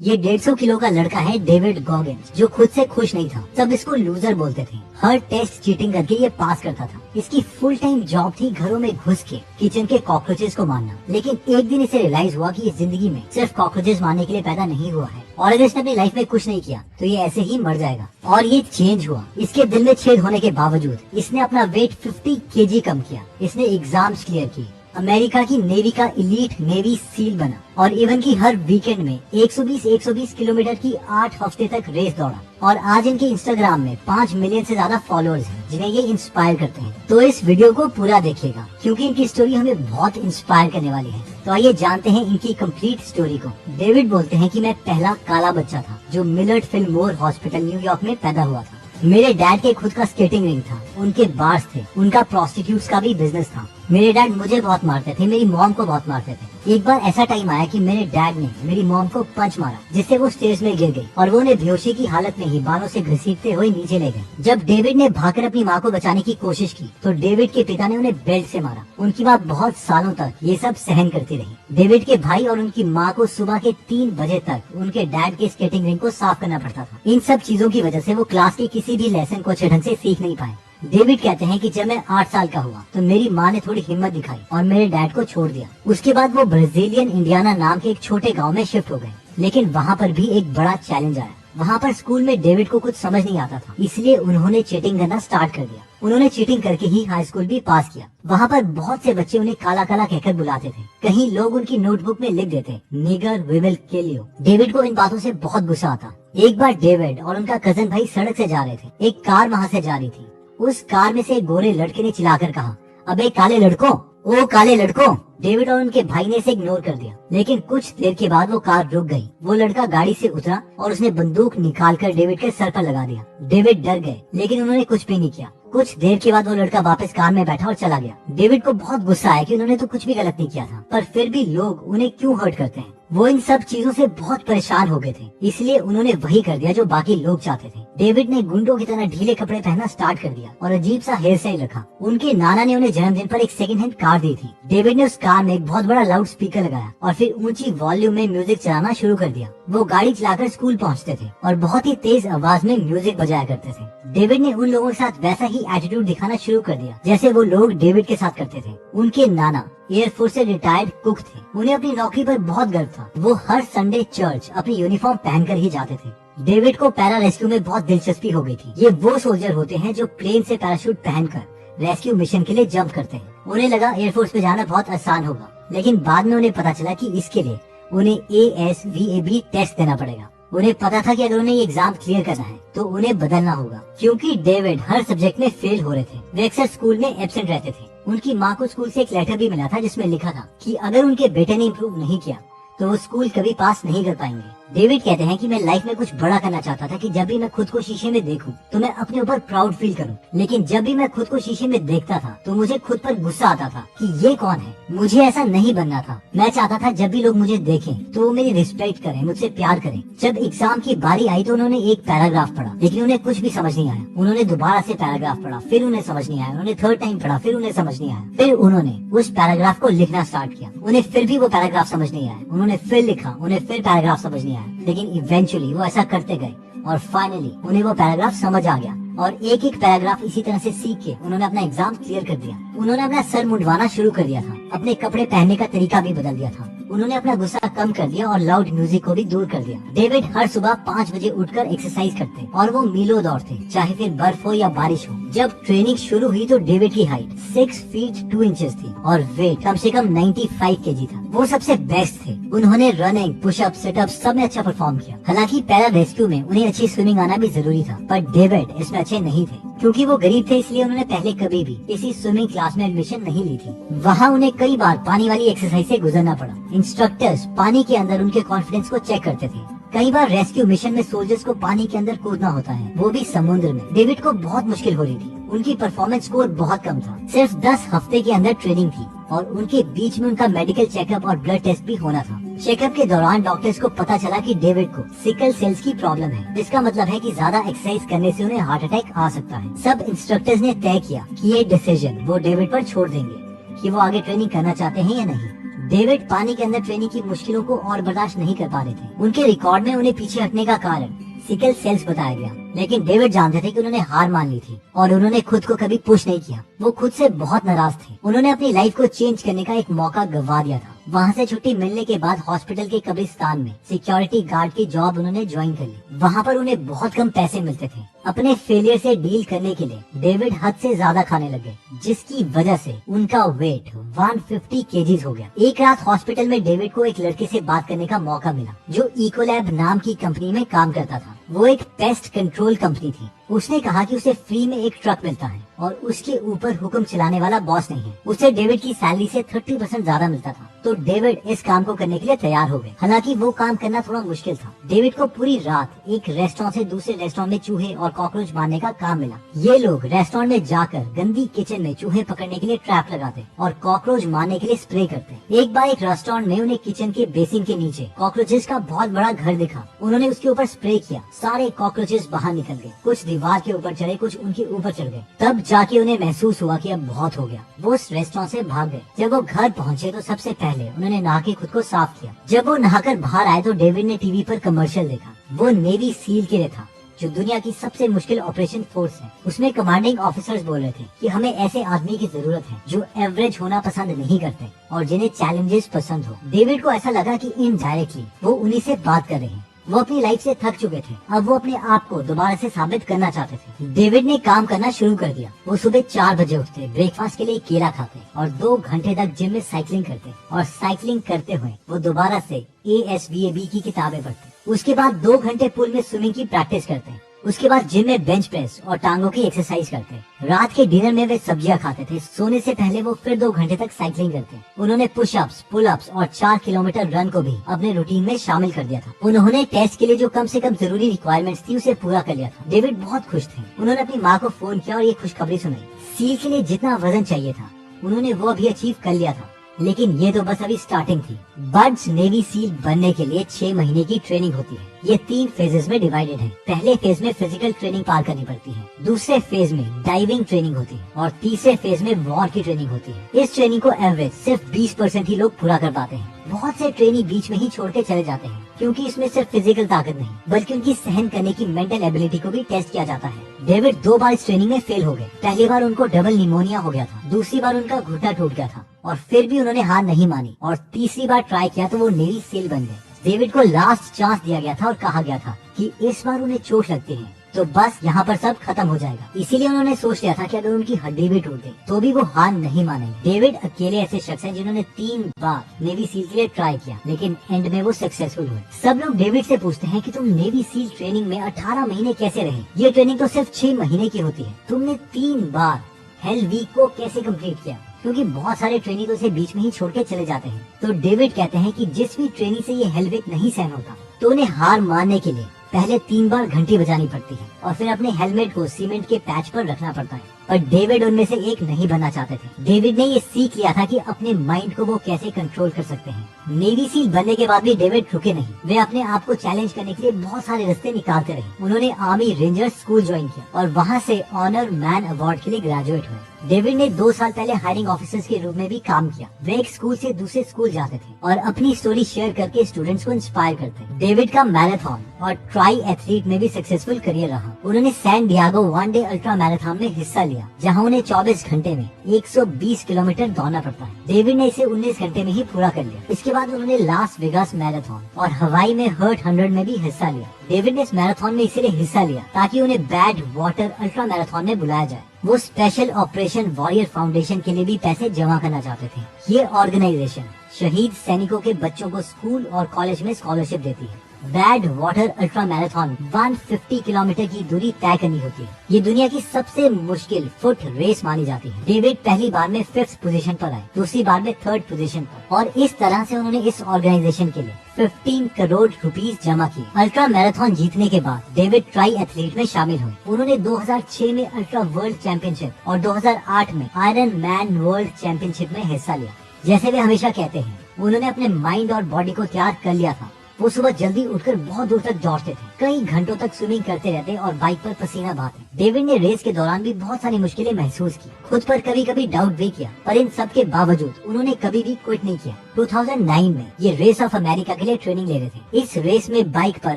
ये 150 किलो का लड़का है डेविड गॉगिन्स, जो खुद से खुश नहीं था। सब इसको लूजर बोलते थे। हर टेस्ट चीटिंग करके ये पास करता था। इसकी फुल टाइम जॉब थी घरों में घुस के किचन के कॉकरोचेस को मारना। लेकिन एक दिन इसे रियलाइज हुआ कि इस जिंदगी में सिर्फ कॉकरोचेस मारने के लिए पैदा नहीं हुआ है, और अगर इसने अपनी लाइफ में कुछ नहीं किया तो ये ऐसे ही मर जाएगा। और ये चेंज हुआ। इसके दिल में छेद होने के बावजूद इसने अपना वेट 50 kg कम किया। इसने एग्जाम्स क्लियर किए, अमेरिका की नेवी का इलीट नेवी सील बना, और इवन की हर वीकेंड में 120 किलोमीटर की 8 हफ्ते तक रेस दौड़ा। और आज इनके इंस्टाग्राम में 5 मिलियन से ज्यादा फॉलोअर्स हैं, जिन्हें ये इंस्पायर करते हैं। तो इस वीडियो को पूरा देखिएगा, क्योंकि इनकी स्टोरी हमें बहुत इंस्पायर करने वाली है। तो आइए जानते हैं इनकी कंप्लीट स्टोरी को। डेविड बोलते हैं कि मैं पहला काला बच्चा था जो मिलर्ड फिलमोर हॉस्पिटल न्यूयॉर्क में पैदा हुआ था। मेरे डैड के खुद का स्केटिंग रिंग था, उनके बार्स थे, उनका प्रोस्टिट्यूट्स का भी बिजनेस था। मेरे डैड मुझे बहुत मारते थे, मेरी मॉम को बहुत मारते थे। एक बार ऐसा टाइम आया कि मेरे डैड ने मेरी मॉम को पंच मारा, जिससे वो स्टेज में गिर गई और वो उन्हें बेहोशी की हालत में ही बालों से घसीटते हुए नीचे ले गए। जब डेविड ने भागकर अपनी माँ को बचाने की कोशिश की तो डेविड के पिता ने उन्हें बेल्ट से मारा। उनकी माँ बहुत सालों तक ये सब सहन करती रही। डेविड के भाई और उनकी माँ को सुबह के 3 बजे तक उनके डैड के स्केटिंग रिंग को साफ करना पड़ता था। इन सब चीजों की वजह से वो क्लास के किसी भी लेसन को अच्छे ढंग से सीख नहीं पाए। डेविड कहते हैं कि जब मैं 8 साल का हुआ तो मेरी माँ ने थोड़ी हिम्मत दिखाई और मेरे डैड को छोड़ दिया। उसके बाद वो ब्राजीलियन इंडियाना नाम के एक छोटे गांव में शिफ्ट हो गए। लेकिन वहाँ पर भी एक बड़ा चैलेंज आया। वहाँ पर स्कूल में डेविड को कुछ समझ नहीं आता था, इसलिए उन्होंने चीटिंग करना स्टार्ट कर दिया। उन्होंने चीटिंग करके ही हाई स्कूल भी पास किया। वहाँ पर बहुत से बच्चे उन्हें काला काला कहकर बुलाते थे। कहीं लोग उनकी नोटबुक में लिख देते, nigger we will kill you. David को इन बातों से बहुत गुस्सा आता। एक बार डेविड और उनका कजन भाई सड़क से जा रहे थे। एक कार वहाँ से जा रही थी। उस कार में से एक गोरे लड़के ने चिल्लाकर कहा, अबे काले लड़कों, ओ काले लड़कों। डेविड और उनके भाई ने इसे इग्नोर कर दिया। लेकिन कुछ देर के बाद वो कार रुक गई। वो लड़का गाड़ी से उतरा और उसने बंदूक निकालकर डेविड के सर पर लगा दिया। डेविड डर गए, लेकिन उन्होंने कुछ भी नहीं किया। कुछ देर के बाद वो लड़का वापस कार में बैठा और चला गया। डेविड को बहुत गुस्सा आया कि उन्होंने तो कुछ भी गलत नहीं किया था, पर फिर भी लोग उन्हें क्यों हर्ट करते हैं। वो इन सब चीजों से बहुत परेशान हो गए थे, इसलिए उन्होंने वही कर दिया जो बाकी लोग चाहते थे। डेविड ने गुंडों की तरह ढीले कपड़े पहनना स्टार्ट कर दिया और अजीब सा हेयर स्टाइल रखा। उनके नाना ने उन्हें जन्मदिन पर एक सेकंड हैंड कार दी थी। डेविड ने उस कार में एक बहुत बड़ा लाउड स्पीकर लगाया और फिर ऊंची वॉल्यूम में म्यूजिक चलाना शुरू कर दिया। वो गाड़ी चलाकर स्कूल पहुंचते थे और बहुत ही तेज आवाज में म्यूजिक बजाया करते थे। डेविड ने उन लोगों के साथ वैसा ही एटीट्यूड दिखाना शुरू कर दिया जैसे वो लोग डेविड के साथ करते थे। उनके नाना एयरफोर्स से रिटायर्ड कुक थे। उन्हें अपनी नौकरी पर बहुत गर्व था। वो हर संडे चर्च अपनी यूनिफॉर्म पहनकर ही जाते थे। डेविड को पैरा रेस्क्यू में बहुत दिलचस्पी हो गई थी। ये वो सोल्जर होते हैं जो प्लेन से पैराशूट पहनकर रेस्क्यू मिशन के लिए जंप करते हैं। उन्हें लगा एयरफोर्स में जाना बहुत आसान होगा, लेकिन बाद में उन्हें पता चला कि इसके लिए उन्हें ASVAB टेस्ट देना पड़ेगा। उन्हें पता था कि अगर उन्हें ये एग्जाम क्लियर करना है तो उन्हें बदलना होगा। क्योंकि डेविड हर सब्जेक्ट में फेल हो रहे थे, वे अक्सर स्कूल में एब्सेंट रहते थे। उनकी माँ को स्कूल से एक लेटर भी मिला था जिसमें लिखा था कि अगर उनके बेटे ने इम्प्रूव नहीं किया तो वो स्कूल कभी पास नहीं कर पाएंगे। डेविड कहते हैं कि मैं लाइफ में कुछ बड़ा करना चाहता था कि जब भी मैं खुद को शीशे में देखूं तो मैं अपने ऊपर प्राउड फील करूं। लेकिन जब भी मैं खुद को शीशे में देखता था तो मुझे खुद पर गुस्सा आता था कि ये कौन है। मुझे ऐसा नहीं बनना था। मैं चाहता था जब भी लोग मुझे देखें तो वो मेरी रिस्पेक्ट करें, मुझसे प्यार करें। जब एग्जाम की बारी आई तो उन्होंने एक पैराग्राफ पढ़ा, लेकिन उन्हें कुछ भी समझ नहीं आया। उन्होंने दोबारा से पैराग्राफ पढ़ा, फिर उन्हें समझ नहीं आया। उन्होंने थर्ड टाइम पढ़ा, फिर उन्हें समझ नहीं आया। फिर उन्होंने उस पैराग्राफ को लिखना स्टार्ट किया। उन्हें फिर भी वो पैराग्राफ समझ नहीं आया। उन्होंने फिर लिखा, उन्हें फिर पैराग्राफ समझ नहीं आया। लेकिन इवेंचुअली वो ऐसा करते गए और फाइनली उन्हें वो पैराग्राफ समझ आ गया। और एक एक पैराग्राफ इसी तरह से सीख के उन्होंने अपना एग्जाम क्लियर कर दिया। उन्होंने अपना सर मुंडवाना शुरू कर दिया था, अपने कपड़े पहनने का तरीका भी बदल दिया था। उन्होंने अपना गुस्सा कम कर दिया और लाउड म्यूजिक को भी दूर कर दिया। डेविड हर सुबह 5 बजे उठकर एक्सरसाइज करते और वो मीलों दौड़ते, चाहे फिर बर्फ हो या बारिश हो। जब ट्रेनिंग शुरू हुई तो डेविड की हाइट 6 फीट 2 इंचेस थी और वेट कम से कम 95 kg था। वो सबसे बेस्ट थे। उन्होंने रनिंग, पुशअप, सिटअप सब में अच्छा परफॉर्म किया। हालांकि पैरा रेस्क्यू में उन्हें अच्छी स्विमिंग आना भी जरूरी था, पर डेविड इसमें अच्छे नहीं थे। क्योंकि वो गरीब थे, इसलिए उन्होंने पहले कभी भी किसी स्विमिंग क्लास में एडमिशन नहीं ली थी। वहाँ उन्हें कई बार पानी वाली एक्सरसाइज से गुजरना पड़ा। इंस्ट्रक्टर्स पानी के अंदर उनके कॉन्फिडेंस को चेक करते थे। कई बार रेस्क्यू मिशन में सोल्जर्स को पानी के अंदर कूदना होता है, वो भी समुद्र में। डेविड को बहुत मुश्किल हो रही थी। उनकी परफॉर्मेंस स्कोर बहुत कम था। सिर्फ 10 हफ्ते के अंदर ट्रेनिंग थी और उनके बीच में उनका मेडिकल चेकअप और ब्लड टेस्ट भी होना था। चेकअप के दौरान डॉक्टर्स को पता चला कि डेविड को सिकल सेल्स की प्रॉब्लम है, जिसका मतलब है कि ज्यादा एक्सरसाइज करने से उन्हें हार्ट अटैक आ सकता है। सब इंस्ट्रक्टर्स ने तय किया कि ये डिसीजन वो डेविड पर छोड़ देंगे कि वो आगे ट्रेनिंग करना चाहते हैं या नहीं। डेविड पानी के अंदर ट्रेनिंग की मुश्किलों को और बर्दाश्त नहीं कर पा रहे थे। उनके रिकॉर्ड में उन्हें पीछे हटने का कारण सिकल सेल्स बताया गया, लेकिन डेविड जानते थे कि उन्होंने हार मान ली थी और उन्होंने खुद को कभी पुश नहीं किया। वो खुद से बहुत नाराज थे। उन्होंने अपनी लाइफ को चेंज करने का एक मौका गंवा दिया था। वहाँ से छुट्टी मिलने के बाद हॉस्पिटल के कब्रिस्तान में सिक्योरिटी गार्ड की जॉब उन्होंने ज्वाइन कर ली। वहाँ पर उन्हें बहुत कम पैसे मिलते थे। अपने फेलियर से डील करने के लिए डेविड हद से ज्यादा खाने लगे, जिसकी वजह से उनका वेट 150 केजीज हो गया। एक रात हॉस्पिटल में डेविड को एक लड़के से बात करने का मौका मिला जो इकोलैब नाम की कंपनी में काम करता था। वो एक पेस्ट कंट्रोल कंपनी थी। उसने कहा कि उसे फ्री में एक ट्रक मिलता है और उसके ऊपर हुक्म चलाने वाला बॉस नहीं है। उसे डेविड की सैलरी से 30% ज्यादा मिलता था। तो डेविड इस काम को करने के लिए तैयार हो गए। हालांकि वो काम करना थोड़ा मुश्किल था। डेविड को पूरी रात एक रेस्टोरेंट से दूसरे रेस्टोरेंट में चूहे और कॉकरोच मारने का काम मिला। ये लोग रेस्टोरेंट में जाकर गंदी किचन में चूहे पकड़ने के लिए ट्रैप लगाते और कॉकरोच मारने के लिए स्प्रे करते। एक बार एक रेस्टोरेंट में उन्हें किचन के बेसिन के नीचे कॉकरोचेस का बहुत बड़ा घर दिखा। उन्होंने उसके ऊपर स्प्रे किया। सारे कॉकरोचेस बाहर निकल गए। कुछ दीवार के ऊपर चढ़े, कुछ उनके ऊपर चढ़ गए। तब जाके उन्हें महसूस हुआ कि अब बहुत हो गया। वो उस रेस्टोरेंट से भाग गए। जब वो घर पहुंचे तो सबसे पहले उन्होंने नहा के खुद को साफ किया। जब वो नहाकर बाहर आए तो डेविड ने टीवी पर कमर्शियल देखा। वो नेवी सील के लिए था, जो दुनिया की सबसे मुश्किल ऑपरेशन फोर्स है। उसमें कमांडिंग ऑफिसर्स बोल रहे थे कि हमें ऐसे आदमी की जरूरत है जो एवरेज होना पसंद नहीं करते और जिन्हें चैलेंजेस पसंद हो। डेविड को ऐसा लगा कि इनडायरेक्टली वो उन्हीं से बात कर रहे हैं। वो अपनी लाइफ से थक चुके थे। अब वो अपने आप को दोबारा से साबित करना चाहते थे। डेविड ने काम करना शुरू कर दिया। वो सुबह 4 बजे उठते, ब्रेकफास्ट के लिए केला खाते और 2 घंटे तक जिम में साइकिलिंग करते और साइकिलिंग करते हुए वो दोबारा से ASVAB की किताबें पढ़ते। उसके बाद 2 घंटे पूल में स्विमिंग की प्रैक्टिस करते। उसके बाद जिम में बेंच प्रेस और टांगों की एक्सरसाइज करते। रात के डिनर में वे सब्जियां खाते थे। सोने से पहले वो फिर 2 घंटे तक साइकिलिंग करते। उन्होंने पुशअप्स, पुलअप्स और 4 किलोमीटर रन को भी अपने रूटीन में शामिल कर दिया था। उन्होंने टेस्ट के लिए जो कम से कम जरूरी रिक्वायरमेंट्स थी उसे पूरा कर लिया था। डेविड बहुत खुश थे। उन्होंने अपनी माँ को फोन किया और ये खुशखबरी सुनाई। सील के लिए जितना वजन चाहिए था उन्होंने वो अभी अचीव कर लिया था, लेकिन ये तो बस अभी स्टार्टिंग थी। बर्ड्स नेवी सील बनने के लिए 6 महीने की ट्रेनिंग होती है। ये 3 फेजेस में डिवाइडेड है। पहले फेज में फिजिकल ट्रेनिंग पार करनी पड़ती है, दूसरे फेज में डाइविंग ट्रेनिंग होती है और तीसरे फेज में वॉर की ट्रेनिंग होती है। इस ट्रेनिंग को एवरेज सिर्फ 20% ही लोग पूरा कर पाते हैं। बहुत से ट्रेनी बीच में ही छोड़ के चले जाते हैं, क्योंकि इसमें सिर्फ फिजिकल ताकत नहीं बल्कि उनकी सहन करने की मेंटल एबिलिटी को भी टेस्ट किया जाता है। डेविड 2 बार इस ट्रेनिंग में फेल हो गए। पहली बार उनको डबल निमोनिया हो गया था, दूसरी बार उनका घुटना टूट गया था और फिर भी उन्होंने हार नहीं मानी और तीसरी बार ट्राई किया तो वो नेवी सील बन गए। डेविड को लास्ट चांस दिया गया था और कहा गया था कि इस बार उन्हें चोट लगती है तो बस यहाँ पर सब खत्म हो जाएगा। इसीलिए उन्होंने सोच लिया था कि अगर उनकी हड्डी भी टूट गई तो भी वो हार नहीं मानेंगे। डेविड अकेले ऐसे शख्स हैं जिन्होंने 3 बार नेवी सील के लिए ट्राई किया, लेकिन एंड में वो सक्सेसफुल हुए। सब लोग डेविड से पूछते हैं कि तुम नेवी सील ट्रेनिंग में 18 महीने कैसे रहे? ये ट्रेनिंग तो सिर्फ 6 महीने की होती है। तुमने 3 बार हेल वीक को कैसे कंप्लीट किया? क्योंकि बहुत सारे ट्रेनी तो इसे बीच में ही छोड़ के चले जाते हैं। तो डेविड कहते हैं कि जिस भी ट्रेनी से ये हेल वीक नहीं सहन होता तो उन्हें हार मानने के लिए पहले 3 बार घंटी बजानी पड़ती है और फिर अपने हेलमेट को सीमेंट के पैच पर रखना पड़ता है। पर डेविड उनमें से एक नहीं बनना चाहते थे। डेविड ने ये सीख लिया था कि अपने माइंड को वो कैसे कंट्रोल कर सकते हैं। नेवी सील बनने के बाद भी डेविड रुके नहीं। वे अपने आप को चैलेंज करने के लिए बहुत सारे रास्ते निकालते रहे। उन्होंने आर्मी रेंजर्स स्कूल ज्वाइन किया और वहाँ से ऑनर मैन अवार्ड के लिए ग्रेजुएट हुए। डेविड ने 2 साल पहले हायरिंग ऑफिसर्स के रूप में भी काम किया। वे एक स्कूल से दूसरे स्कूल जाते थे और अपनी स्टोरी शेयर करके स्टूडेंट्स को इंस्पायर करते। डेविड का मैराथन और ट्राई एथलीट में भी सक्सेसफुल करियर रहा। उन्होंने San Diego 1 day ultra marathon में हिस्सा लिया, जहां उन्हें 24 घंटे में 120 किलोमीटर दौड़ना पड़ता है। डेविड ने इसे 19 घंटे में ही पूरा कर लिया। इसके बाद उन्होंने लास वेगास मैराथन और हवाई में हर्ट 100 में भी हिस्सा लिया। डेविड ने इस मैराथन में इसलिए हिस्सा लिया ताकि उन्हें बैड वाटर अल्ट्रा मैराथन में बुलाया जाए। वो स्पेशल ऑपरेशन वॉरियर फाउंडेशन के लिए भी पैसे जमा करना चाहते थे। ये ऑर्गेनाइजेशन शहीद सैनिकों के बच्चों को स्कूल और कॉलेज में स्कॉलरशिप देती है। Bad water ultra marathon 150 kilometre की दूरी तय करनी होती है। ये दुनिया की सबसे मुश्किल फुट रेस मानी जाती है। डेविड पहली बार में 5th पोजीशन पर आए, दूसरी बार में 3rd पोजीशन पर, और इस तरह से उन्होंने इस ऑर्गेनाइजेशन के लिए 15 करोड़ रुपीस जमा किए। अल्ट्रा मैराथन जीतने के बाद डेविड ट्राई एथलीट में शामिल हुए। उन्होंने 2006 में अल्ट्रा वर्ल्ड चैंपियनशिप और 2008 में आयरन मैन वर्ल्ड चैंपियनशिप में हिस्सा लिया। जैसे वे हमेशा कहते हैं, उन्होंने अपने माइंड और बॉडी को तैयार कर लिया था वो सुबह जल्दी उठकर बहुत दूर तक दौड़ते थे, कई घंटों तक स्विमिंग करते रहते और बाइक पर पसीना बहाते। डेविड ने रेस के दौरान भी बहुत सारी मुश्किलें महसूस की, खुद पर कभी कभी डाउट भी किया, पर इन सब के बावजूद उन्होंने कभी भी क्विट नहीं किया। 2009 में ये रेस ऑफ अमेरिका के लिए ट्रेनिंग ले रहे थे। इस रेस में बाइक पर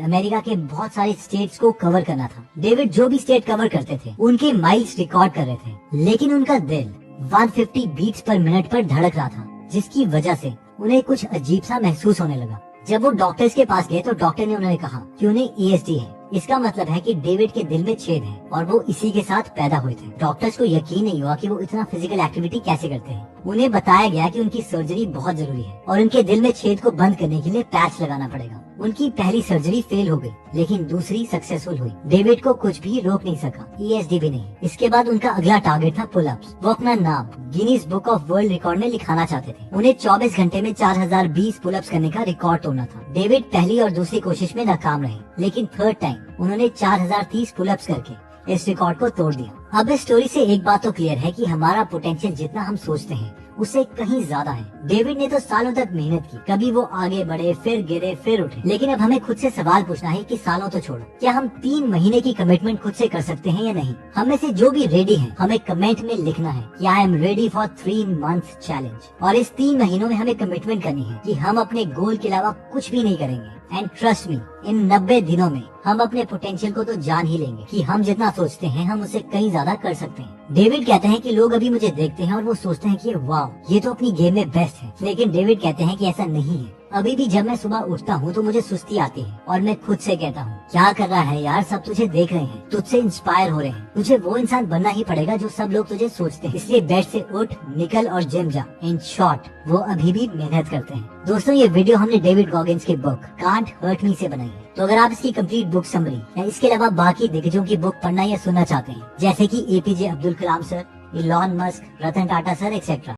अमेरिका के बहुत सारे स्टेट्स को कवर करना था। डेविड जो भी स्टेट कवर करते थे उनके माइल्स रिकॉर्ड कर रहे थे, लेकिन उनका दिल 150 बीट्स पर मिनट पर धड़क रहा था, जिसकी वजह से उन्हें कुछ अजीब सा महसूस होने लगा। जब वो डॉक्टर्स के पास गए तो डॉक्टर ने उन्हें कहा कि उन्हें ESD है। इसका मतलब है कि डेविड के दिल में छेद है और वो इसी के साथ पैदा हुए थे। डॉक्टर्स को यकीन नहीं हुआ कि वो इतना फिजिकल एक्टिविटी कैसे करते हैं। उन्हें बताया गया कि उनकी सर्जरी बहुत जरूरी है और उनके दिल में छेद को बंद करने के लिए पैच लगाना पड़ेगा। उनकी पहली सर्जरी फेल हो गई, लेकिन दूसरी सक्सेसफुल हुई। डेविड को कुछ भी रोक नहीं सका, ESD भी नहीं। इसके बाद उनका अगला टारगेट था पुलअप्स। वो अपना नाम Guinness book of world record में लिखाना चाहते थे। उन्हें 24 घंटे में 4020 पुलअप्स करने का रिकॉर्ड तोड़ना था। डेविड पहली और दूसरी कोशिश में नाकाम रहे, लेकिन थर्ड टाइम उन्होंने 4030 पुलअप्स करके इस रिकॉर्ड को तोड़ दिया। अब इस स्टोरी से एक बात तो क्लियर है कि हमारा पोटेंशियल जितना हम सोचते हैं उससे कहीं ज्यादा है। डेविड ने तो सालों तक मेहनत की, कभी वो आगे बढ़े, फिर गिरे, फिर उठे, लेकिन अब हमें खुद से सवाल पूछना है कि सालों तो छोड़ो, क्या हम 3 महीने की कमिटमेंट खुद से कर सकते हैं या नहीं? हम में से जो भी रेडी हैं, हमें कमेंट में लिखना है कि I am ready for 3 month challenge. और इस 3 महीनों में हमें कमिटमेंट करनी है कि हम अपने गोल के अलावा कुछ भी नहीं करेंगे। एंड ट्रस्ट मी, इन 90 दिनों में हम अपने पोटेंशियल को तो जान ही लेंगे कि हम जितना सोचते हैं हम उससे कहीं ज्यादा कर सकते हैं। डेविड कहते हैं कि लोग अभी मुझे देखते हैं और वो सोचते हैं कि वाह, ये तो अपनी गेम में बेस्ट है, लेकिन डेविड कहते हैं कि ऐसा नहीं है। अभी भी जब मैं सुबह उठता हूँ तो मुझे सुस्ती आती है और मैं खुद से कहता हूँ, क्या कर रहा है यार, सब तुझे देख रहे हैं, तुझसे इंस्पायर हो रहे हैं, तुझे वो इंसान बनना ही पड़ेगा जो सब लोग तुझे सोचते हैं, इसलिए बेड से उठ, निकल और जिम जा। इन शॉर्ट, वो अभी भी मेहनत करते हैं। दोस्तों, ये वीडियो हमने डेविड गॉगिन्स की बुक कांट हर्ट मी से बनाई है। तो अगर आप इसकी कंप्लीट बुक समरी या इसके अलावा बाकी दिग्गजों की बुक पढ़ना या सुनना चाहते हैं, जैसे कि APJ Abdul Kalam sir, Elon Musk, Ratan Tata sir etcetera,